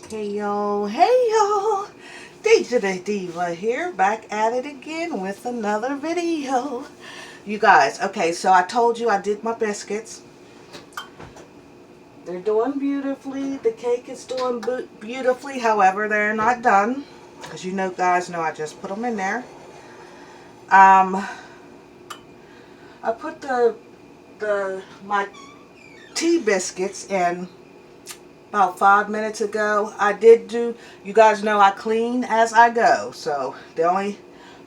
Hey y'all, DJ the Diva here, back at it again with another video. You guys, okay, so I told you I did my biscuits. They're doing beautifully. The cake is doing beautifully. However, they're not done because guys know I just put them in there. I put my tea biscuits in about 5 minutes ago. You guys know I clean as I go, so the only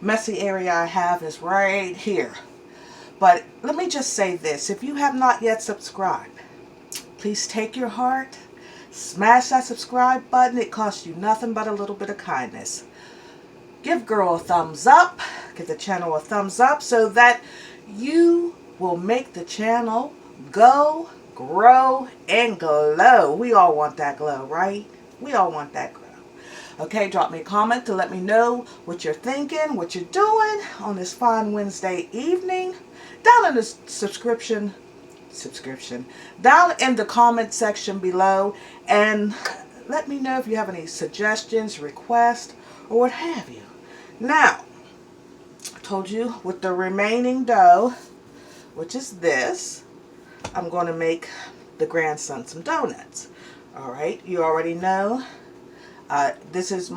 messy area I have is right here. But let me just say this: if you have not yet subscribed, please take your heart, smash that subscribe button. It costs you nothing but a little bit of kindness. Give girl a thumbs up, give the channel a thumbs up so that you will make the channel go, grow, and glow. We all want that glow, right? We all want that glow. Okay, drop me a comment to let me know what you're thinking, what you're doing on this fine Wednesday evening. Down in the down in the comment section below, and let me know if you have any suggestions, requests, or what have you. Now, I told you with the remaining dough, which is this, I'm going to make the grandson some donuts. Alright, you already know. This is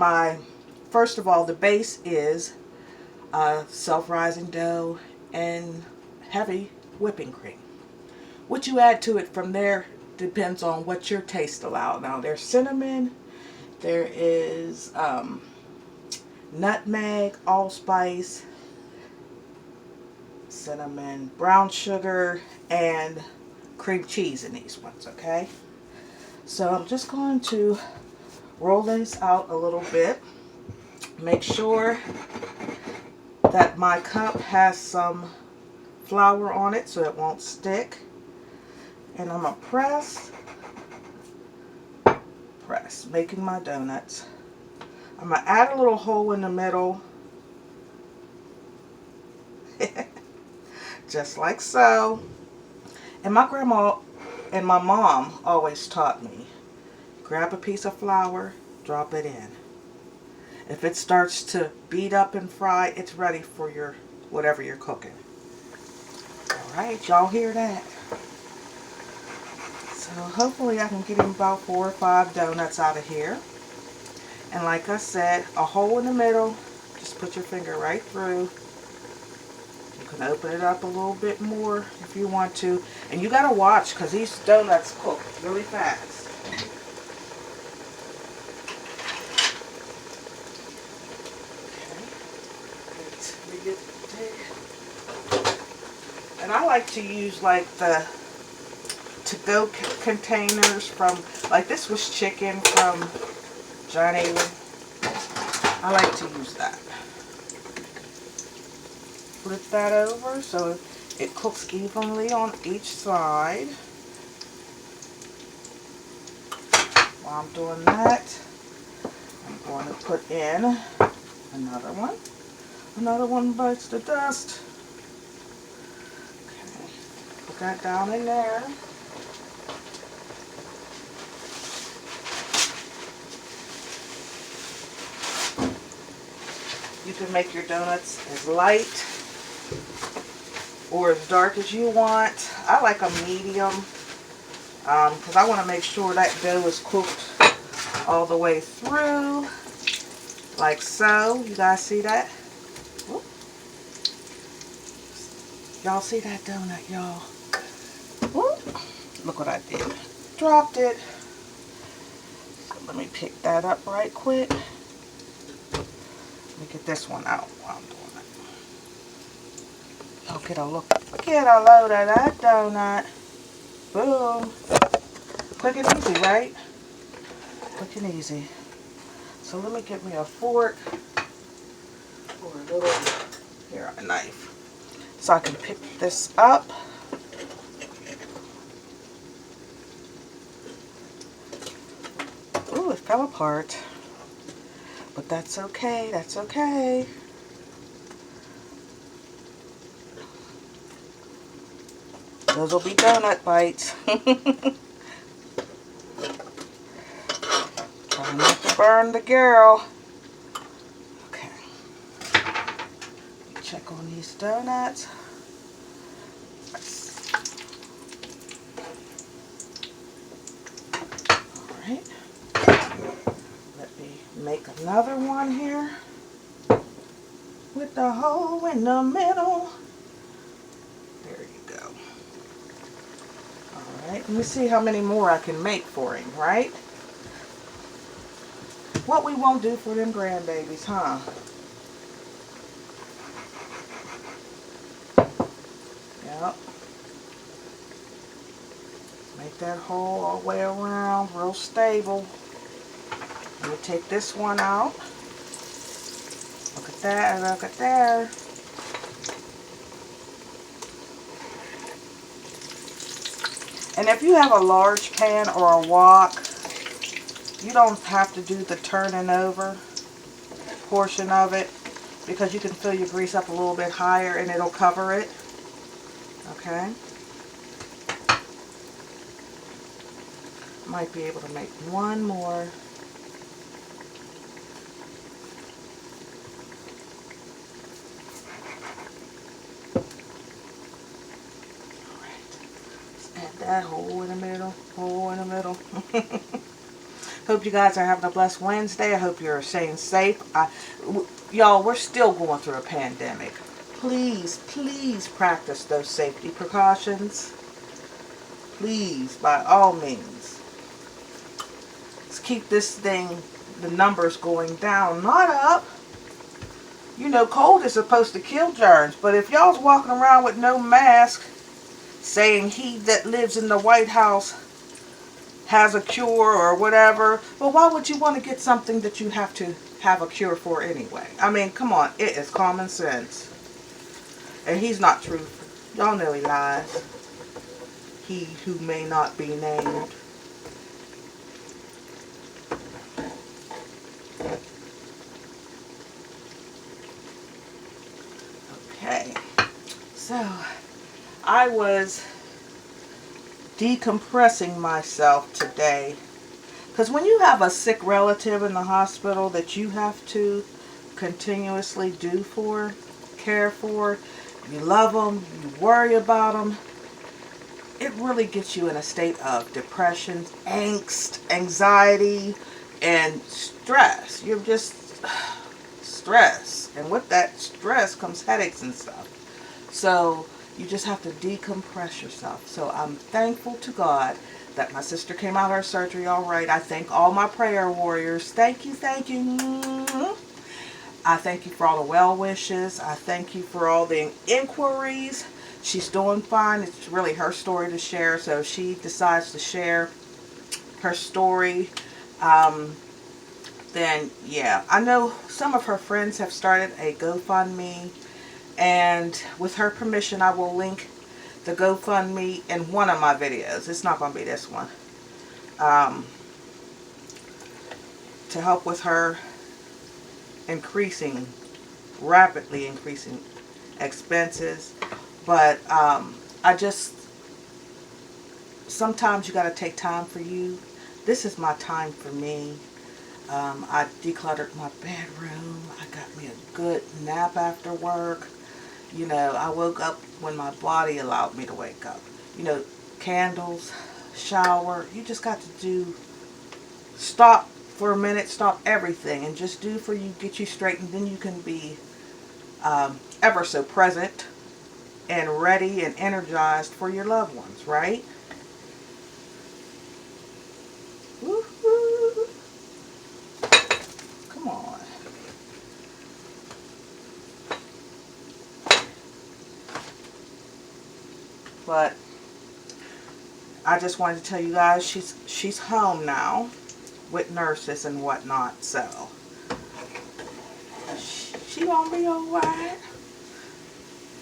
first of all, the base is self-rising dough and heavy whipping cream. What you add to it from there depends on what your taste allows. Now, there's cinnamon, there is nutmeg, allspice, cinnamon, brown sugar, and cream cheese in these ones, okay? So I'm just going to roll this out a little bit. Make sure that my cup has some flour on it so it won't stick. And I'm going to press, making my donuts. I'm going to add a little hole in the middle. Just like so. And my grandma and my mom always taught me, grab a piece of flour, drop it in. If it starts to beat up and fry, it's ready for your whatever you're cooking. Alright, y'all hear that? So hopefully I can get him about 4 or 5 donuts out of here. And like I said, a hole in the middle, just put your finger right through. You can open it up a little bit more if you want to. And you gotta watch because these donuts cook really fast. Okay. And I like to use like the to-go containers from, like this was chicken from Johnny. I like to use that. Flip that over so it cooks evenly on each side. While I'm doing that, I'm going to put in another one. Another one bites the dust. Okay. Put that down in there. You can make your donuts as light or as dark as you want. I like a medium because I want to make sure that dough is cooked all the way through, like so. You guys see that? Y'all see that donut, y'all? Look what I did. Dropped it. So let me pick that up right quick. Let me get this one out while I'm doing it. Oh, get a load of that donut. Boom. Quick and easy, right? Quick and easy. So let me get me a fork or a knife. So I can pick this up. Ooh, it fell apart. But that's okay, that's okay. Those will be donut bites. Trying not to burn the girl. Okay. Check on these donuts. Alright. Let me make another one here. With the hole in the middle. There you go. Alright, let me see how many more I can make for him, right? What we won't do for them grandbabies, huh? Yep. Make that hole all the way around, real stable. Let me take this one out. Look at that, and look at there. And if you have a large pan or a wok, you don't have to do the turning over portion of it, because you can fill your grease up a little bit higher and it'll cover it. Okay. Might be able to make one more. That hole in the middle, hole in the middle. Hope you guys are having a blessed Wednesday. I hope you're staying safe. Y'all, we're still going through a pandemic. Please, please practice those safety precautions. Please, by all means. Let's keep this thing, the numbers going down, not up. You know, cold is supposed to kill germs, but if y'all's walking around with no mask, saying he that lives in the White House has a cure or whatever, well, why would you want to get something that you have to have a cure for anyway? I mean, come on, it is common sense. And he's not truthful. Y'all know he lies. He who may not be named. Okay, so I was decompressing myself today, because when you have a sick relative in the hospital that you have to continuously care for, you love them, you worry about them, it really gets you in a state of depression, angst, anxiety, and stress. You're just stressed, and with that stress comes headaches and stuff. So you just have to decompress yourself. So I'm thankful to God that my sister came out of her surgery all right. I thank all my prayer warriors. Thank you, thank you. I thank you for all the well wishes. I thank you for all the inquiries. She's doing fine. It's really her story to share, so she decides to share her story. Then, yeah, I know some of her friends have started a GoFundMe, and with her permission, I will link the GoFundMe in one of my videos. It's not going to be this one. To help with her rapidly increasing expenses. But sometimes you got to take time for you. This is my time for me. I decluttered my bedroom. I got me a good nap after work. You know, I woke up when my body allowed me to wake up. You know, candles, shower. You just got to stop for a minute, stop everything, and just do for you, get you straight, and then you can be ever so present and ready and energized for your loved ones, right? Woo-hoo. Come on. But I just wanted to tell you guys she's home now with nurses and whatnot, so she gonna be alright.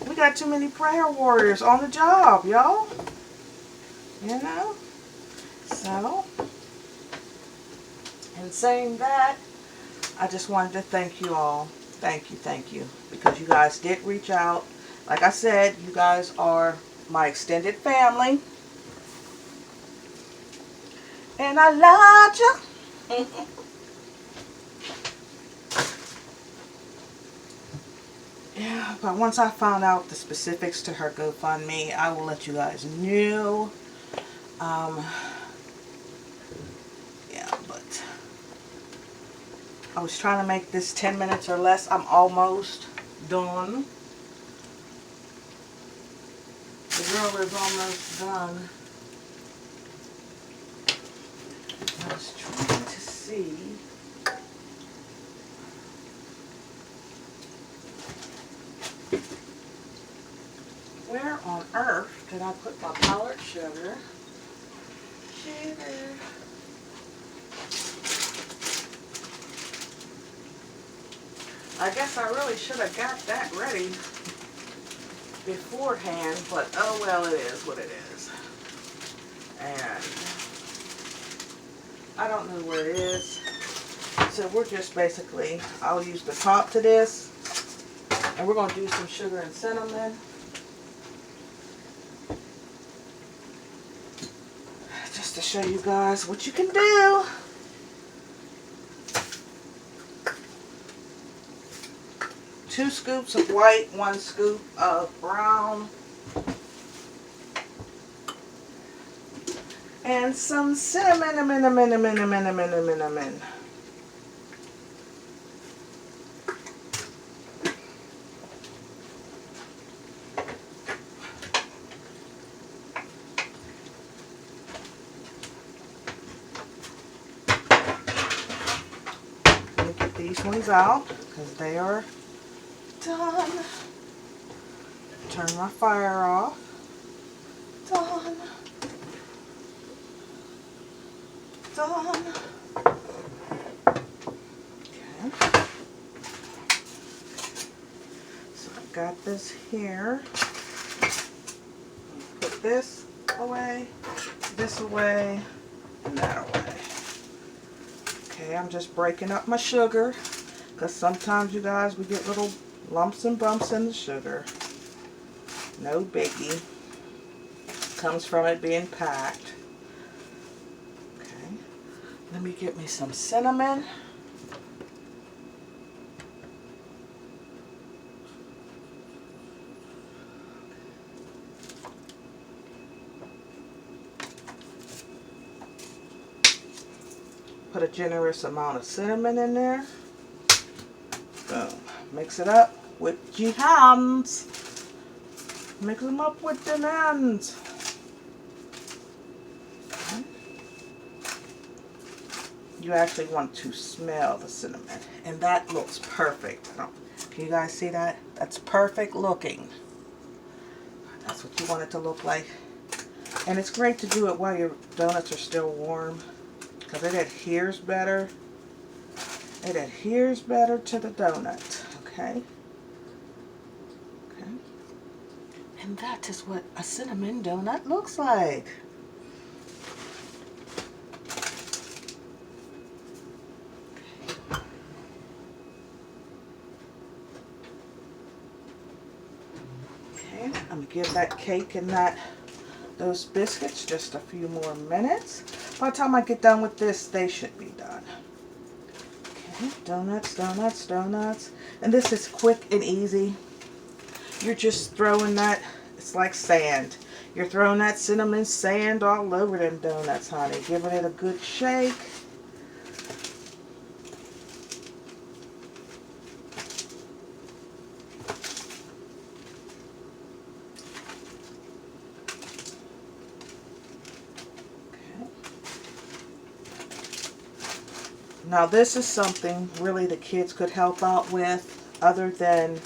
We got too many prayer warriors on the job, y'all. You know? So, in saying that, I just wanted to thank you all. Thank you. Because you guys did reach out. Like I said, you guys are my extended family. And I love you. Yeah, but once I found out the specifics to her GoFundMe, I will let you guys know. Yeah, but I was trying to make this 10 minutes or less. I'm almost done. The girl is almost done. I was trying to see. Where on earth did I put my powdered sugar? I guess I really should have got that ready beforehand, but oh well, it is what it is. And I don't know where it is. So we're just basically, I'll use the top to this, and we're going to do some sugar and cinnamon. Just to show you guys what you can do. Two scoops of white, 1 scoop of brown, and some cinnamon. Let me get these ones out because they are done. Turn my fire off. Done. Done. Okay. So I've got this here. Put this away, and that away. Okay, I'm just breaking up my sugar because sometimes, you guys, we get little lumps and bumps in the sugar. No biggie. Comes from it being packed. Okay. Let me get me some cinnamon. Put a generous amount of cinnamon in there. Boom. Mix it up with your hands. Mix them up with the hands. Okay. You actually want to smell the cinnamon. And that looks perfect. Can you guys see that? That's perfect looking. That's what you want it to look like. And it's great to do it while your donuts are still warm, because it adheres better. It adheres better to the donut. Okay? Okay. And that is what a cinnamon donut looks like. Okay, I'm going to give that cake and those biscuits just a few more minutes. By the time I get done with this, they should be done. Okay, donuts, donuts, donuts. And this is quick and easy. You're just throwing that, it's like sand. You're throwing that cinnamon sand all over them donuts, honey. Giving it a good shake. Now this is something really the kids could help out with, other than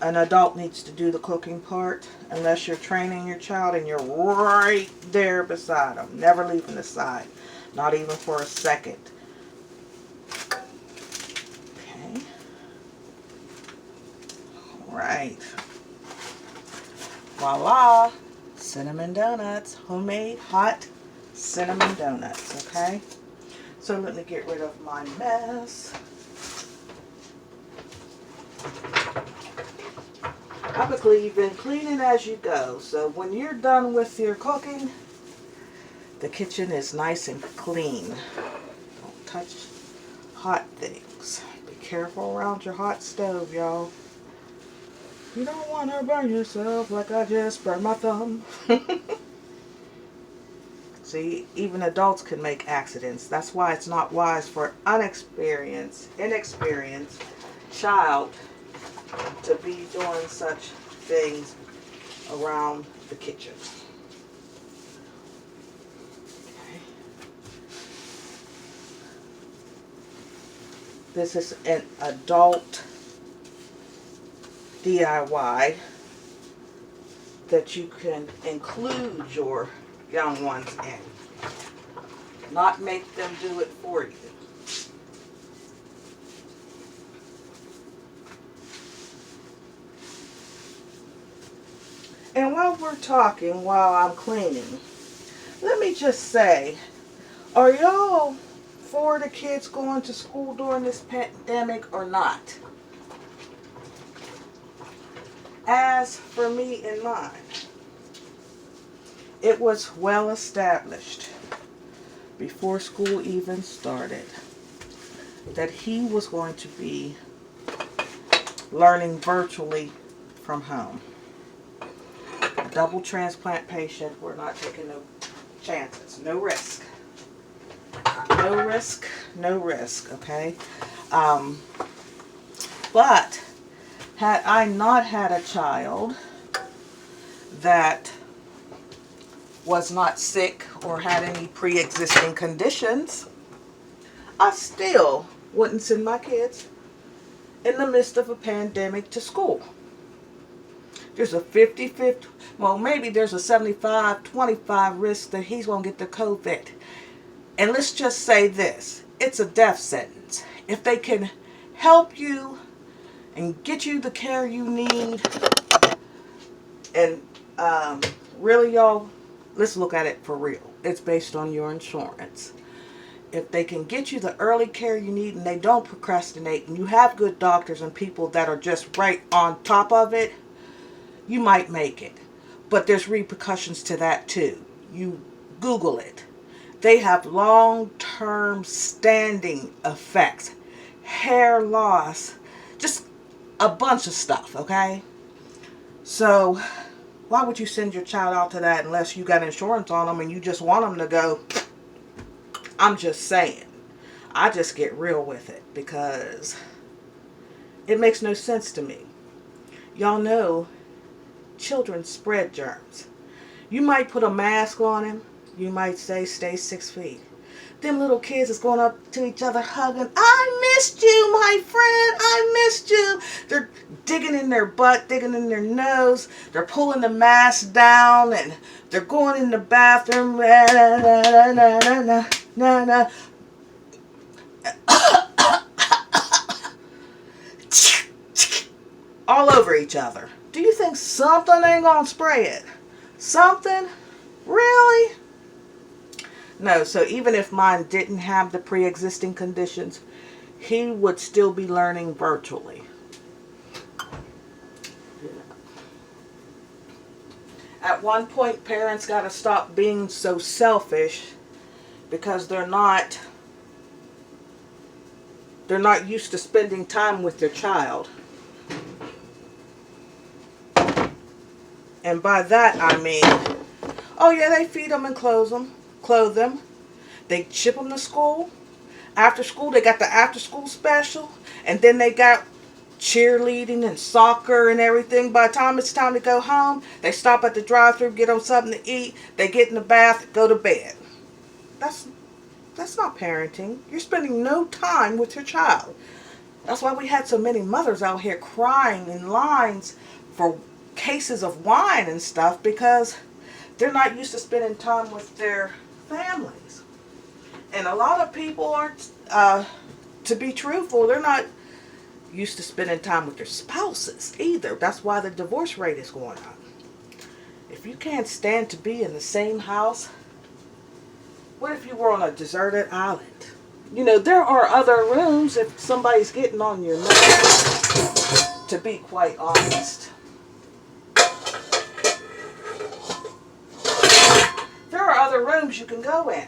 an adult needs to do the cooking part, unless you're training your child and you're right there beside them, never leaving the side, not even for a second. Okay. All right. Voila! Cinnamon donuts, homemade hot cinnamon donuts. Okay, so let me get rid of my mess. I believe in cleaning as you go, so when you're done with your cooking, the kitchen is nice and clean. Don't touch hot things, careful around your hot stove, y'all. You don't want to burn yourself like I just burned my thumb. See, even adults can make accidents. That's why it's not wise for inexperienced child to be doing such things around the kitchen. Okay. This is an adult DIY that you can include your young ones in. Not make them do it for you. And while we're talking, while I'm cleaning, let me just say, are y'all for the kids going to school during this pandemic or not? As for me and mine, it was well established before school even started that he was going to be learning virtually from home. A double transplant patient, we're not taking no chances, no risk. No risk, no risk, okay? But had I not had a child that was not sick or had any pre-existing conditions, I still wouldn't send my kids in the midst of a pandemic to school. There's a 50-50, well, maybe there's a 75-25 risk that he's going to get the COVID. And let's just say this, it's a death sentence. If they can help you and get you the care you need, and really, y'all, let's look at it for real. It's based on your insurance. If they can get you the early care you need and they don't procrastinate and you have good doctors and people that are just right on top of it, you might make it. But there's repercussions to that too. You Google it. They have long-term standing effects, hair loss, just a bunch of stuff, okay? So why would you send your child out to that unless you got insurance on them and you just want them to go? I'm just saying. I just get real with it because it makes no sense to me. Y'all know children spread germs. You might put a mask on him. You might say stay 6 feet. Them little kids is going up to each other hugging. I missed you, my friend. I missed you. They're digging in their butt, digging in their nose. They're pulling the mask down and they're going in the bathroom. All over each other. Do you think something ain't gonna spray it? Something? Really? No, so even if mine didn't have the pre-existing conditions, he would still be learning virtually. At one point, parents got to stop being so selfish because they're not used to spending time with their child. And by that I mean, oh yeah, they feed them and clothe them. They ship them to school. After school, they got the after school special. And then they got cheerleading and soccer and everything. By the time it's time to go home, they stop at the drive-thru, get them something to eat. They get in the bath, go to bed. That's not parenting. You're spending no time with your child. That's why we had so many mothers out here crying in lines for cases of wine and stuff, because they're not used to spending time with their families. And a lot of people aren't, to be truthful, they're not used to spending time with their spouses either. That's why the divorce rate is going up. If you can't stand to be in the same house, what if you were on a deserted island? You know, there are other rooms if somebody's getting on your nerves, to be quite honest. There are other rooms you can go in.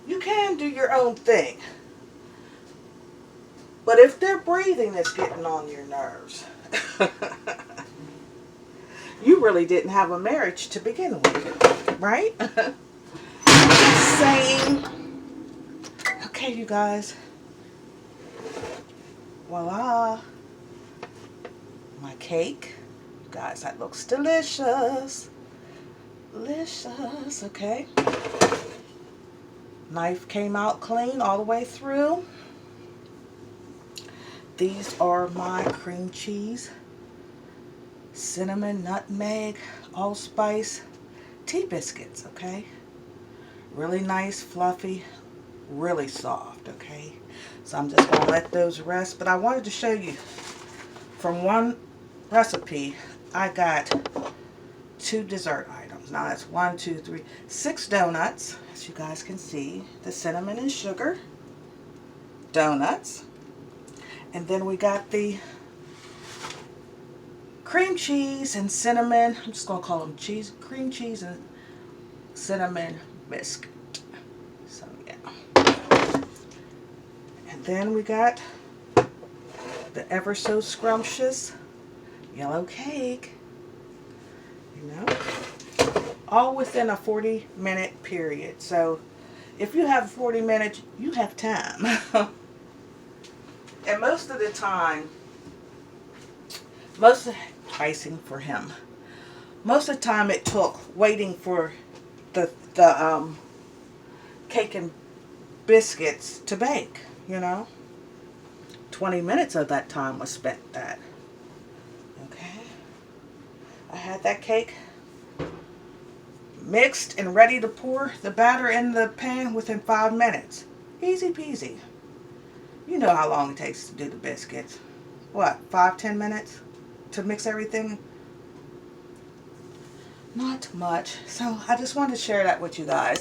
You can do your own thing. But if their breathing is getting on your nerves, you really didn't have a marriage to begin with, right? Just saying. Okay, you guys. Voila. My cake. You guys, that looks delicious. Delicious, okay. Knife came out clean all the way through. These are my cream cheese, cinnamon, nutmeg, allspice tea biscuits, okay? Really nice, fluffy, really soft, okay? So I'm just gonna let those rest. But I wanted to show you from one recipe, I got 2 dessert items. Now that's 1, 2, 3, 6 donuts, as you guys can see. The cinnamon and sugar donuts. And then we got the cream cheese and cinnamon. I'm just going to call them cream cheese and cinnamon biscuit. So, yeah. And then we got the ever so scrumptious yellow cake. You know, all within a 40-minute period. So, if you have 40 minutes, you have time. And most of the time, most of the icing for him, most of the time it took waiting for the cake and biscuits to bake, you know. 20 minutes of that time was spent that. Okay. I had that cake mixed and ready to pour the batter in the pan within 5 minutes. Easy peasy. You know how long it takes to do the biscuits. What, 5-10 minutes to mix everything? Not much. So I just wanted to share that with you guys.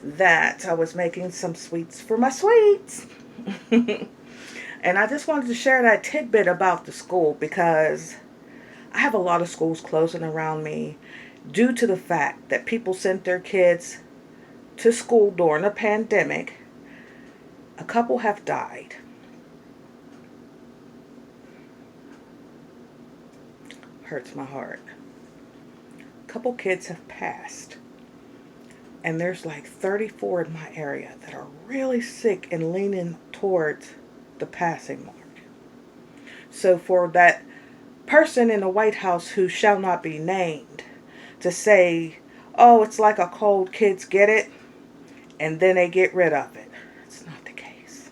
That I was making some sweets for my sweets. And I just wanted to share that tidbit about the school because I have a lot of schools closing around me due to the fact that people sent their kids to school during a pandemic. A couple have died. Hurts my heart. A couple kids have passed. And there's like 34 in my area that are really sick and leaning towards the passing mark. So for that person in the White House who shall not be named to say, oh, it's like a cold, kids get it, and then they get rid of it. It's not the case.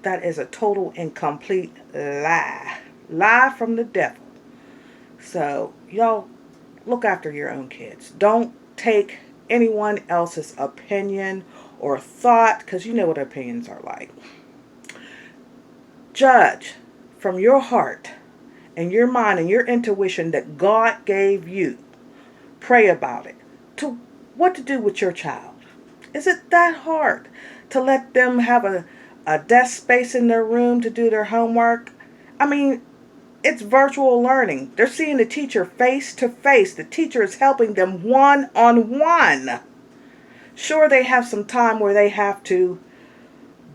That is a total and complete lie. Lie from the devil. So, y'all, look after your own kids. Don't take anyone else's opinion or thought, because you know what opinions are like. Judge from your heart and your mind and your intuition that God gave you. Pray about it. To what to do with your child. Is it that hard to let them have a desk space in their room to do their homework? I mean, it's virtual learning. They're seeing the teacher face to face. The teacher is helping them one-on-one. Sure, they have some time where they have to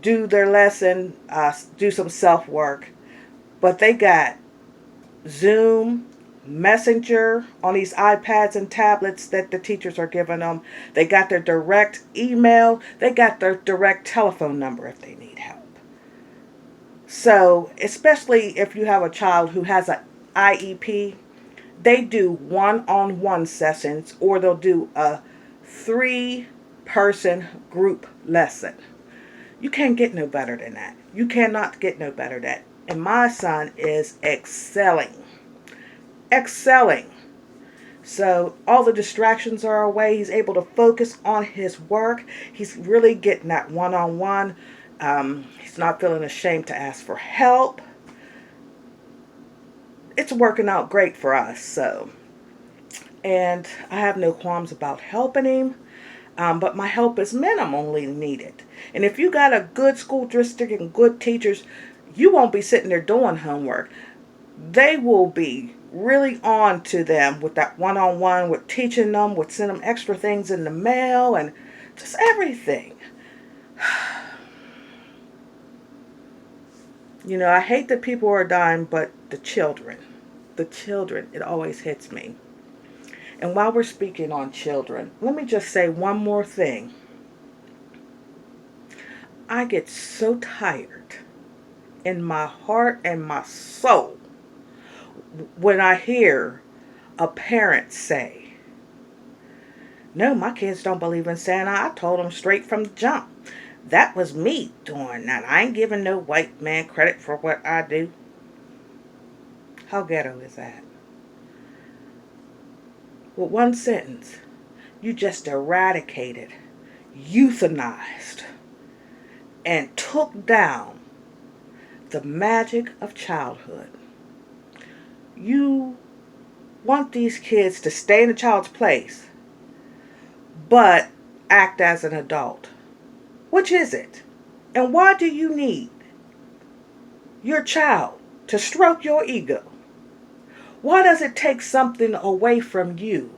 do their lesson, do some self-work. But they got Zoom, Messenger on these iPads and tablets that the teachers are giving them. They got their direct email. They got their direct telephone number if they need help. So, especially if you have a child who has an IEP, they do one-on-one sessions or they'll do a 3-person group lesson. You can't get no better than that. You cannot get no better than that. And my son is excelling. Excelling. So all the distractions are away. He's able to focus on his work. He's really getting that one-on-one. He's not feeling ashamed to ask for help. It's working out great for us. So, and I have no qualms about helping him. But my help is minimally needed. And if you got a good school district and good teachers, you won't be sitting there doing homework. They will be really on to them with that one-on-one, with teaching them, with sending them extra things in the mail and just everything. You know, I hate that people are dying, but the children, it always hits me. And while we're speaking on children, let me just say one more thing. I get so tired in my heart and my soul when I hear a parent say, no, my kids don't believe in Santa. I told them straight from the jump. That was me doing that. I ain't giving no white man credit for what I do. How ghetto is that? With one sentence, you just eradicated, euthanized, and took down the magic of childhood. You want these kids to stay in a child's place, but act as an adult. Which is it? And why do you need your child to stroke your ego? Why does it take something away from you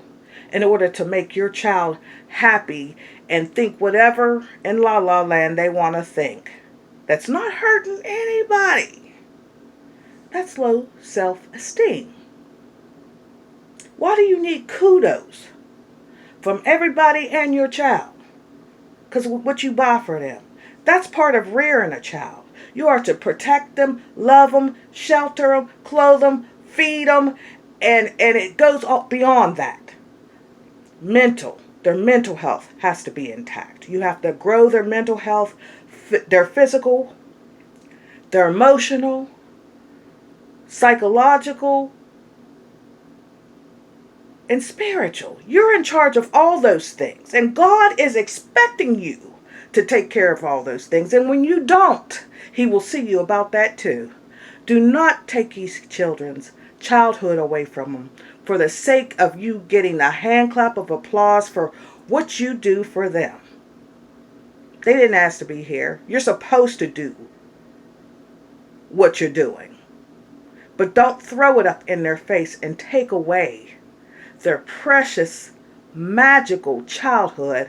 in order to make your child happy and think whatever in La La Land they want to think? That's not hurting anybody. That's low self-esteem. Why do you need kudos from everybody and your child? Because what you buy for them. That's part of rearing a child. You are to protect them, love them, shelter them, clothe them, feed them, and it goes beyond that. Their mental health has to be intact. You have to grow their mental health, their physical, their emotional, psychological, and spiritual. You're in charge of all those things. And God is expecting you to take care of all those things. And when you don't, He will see you about that too. Do not take these children's childhood away from them for the sake of you getting a hand clap of applause for what you do for them. They didn't ask to be here. You're supposed to do what you're doing. But don't throw it up in their face and take away their precious, magical childhood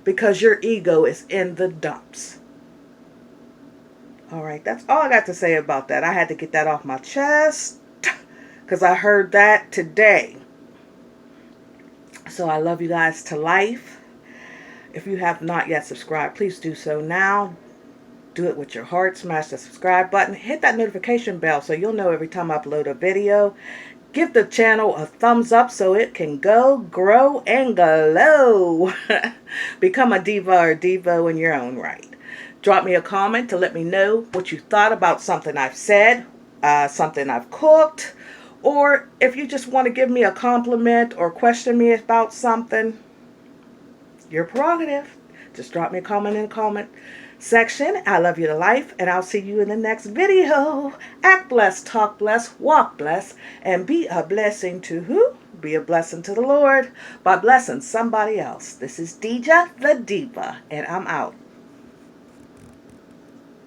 because your ego is in the dumps. All right, that's all I got to say about that. I had to get that off my chest because I heard that today. So I love you guys to life. If you have not yet subscribed, please do so now. Do it with your heart. Smash the subscribe button. Hit that notification bell so you'll know every time I upload a video. Give the channel a thumbs up so it can go, grow, and glow. Become a diva or devo in your own right. Drop me a comment to let me know what you thought about something I've said, something I've cooked, or if you just want to give me a compliment or question me about something, your prerogative. Just drop me a comment in the comment section. I love you to life, and I'll see you in the next video. Act blessed, talk blessed, walk blessed, and be a blessing to who? Be a blessing to the Lord by blessing somebody else. This is Deja the Diva, and I'm out.